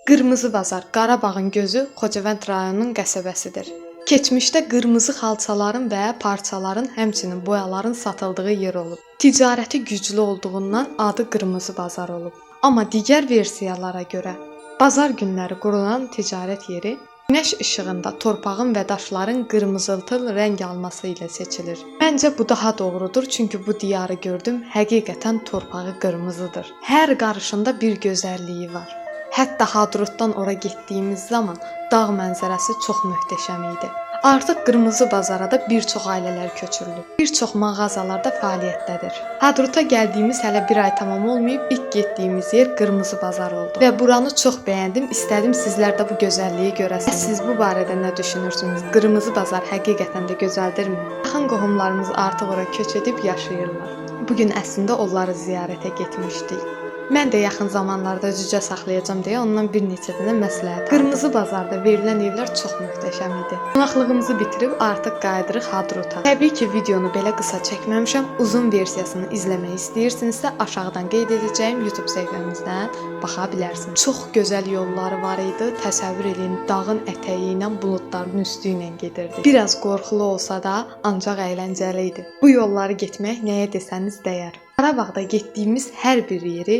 Qırmızı Bazar Qarabağın gözü Xocavənd rayonunun qəsəbəsidir. Keçmişdə qırmızı xalçaların və parçaların, həmçinin boyaların satıldığı yer olub. Ticarəti güclü olduğundan adı Qırmızı Bazar olub. Amma digər versiyalara görə bazar günləri qurulan ticarət yeri günəş işığında torpağın və daşların qırmızıltıl rəng alması ilə seçilir. Məncə bu daha doğrudur, çünki bu diyarı gördüm, həqiqətən torpağı qırmızıdır. Hər qarışında bir gözəlliyi var. Hətta Hadrutdan ora getdiyimiz zaman dağ mənzərəsi çox möhtəşəm idi. Artıq Qırmızı Bazara da bir çox ailələr köçürülüb. Bir çox mağazalarda fəaliyyətdədir. Hadruta gəldiyimiz hələ bir ay tamam olmayıb, ilk getdiyimiz yer Qırmızı Bazar oldu. Və buranı çox bəyəndim, istədim sizlər də bu gözəlliyi görəsiniz. Siz bu barədə nə düşünürsünüz? Qırmızı Bazar həqiqətən də gözəldirmi? Yaxın qohumlarımız artıq ora köç edib yaşayırlar. Bugün əslində onları ziyarətə getmişdik. Mən də yaxın zamanlarda cücə saxlayacağam deyə ondan bir neçə dənə məsləhət aldım. Qırmızı Bazarda verilən evlər çox möhtəşəm idi. Qonaqlığımızı bitirib artıq qayıdırıq Hadruta. Təbii ki, videonu belə qısa çəkməmişəm. Uzun versiyasını izləmək istəyirsinizsə aşağıdan qeyd edəcəyim YouTube səhifəmizdən baxa bilərsiniz. Çox gözəl yolları var idi. Təsəvvür edin, dağın ətəyi ilə buludların üstü ilə gedirdi. Biraz qorxulu olsa da ancaq əyləncəli idi. Bu yolları getmək nəyə desəniz dəyər. Qarabağda getdiyimiz hər bir yeri,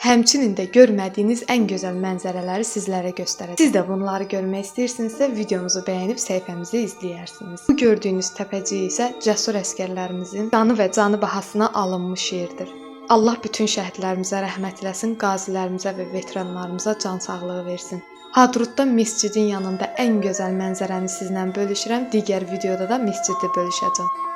həmçinin də görmədiyiniz ən gözəl mənzərələri sizlərə göstərəcəm. Siz də bunları görmək istəyirsinizsə videomuzu bəyənib səhifəmizi izləyərsiniz. Bu gördüyünüz təpəcik isə cəsur əsgərlərimizin qanı və canı bahasına alınmış yerdir. Allah bütün şəhidlərimizə rəhmət eləsin, qazilərimizə və veteranlarımıza can sağlığı versin. Hadrutda məscidin yanında ən gözəl mənzərəni sizlə bölüşürəm. Digər videoda da məscidi bölüşəcəm.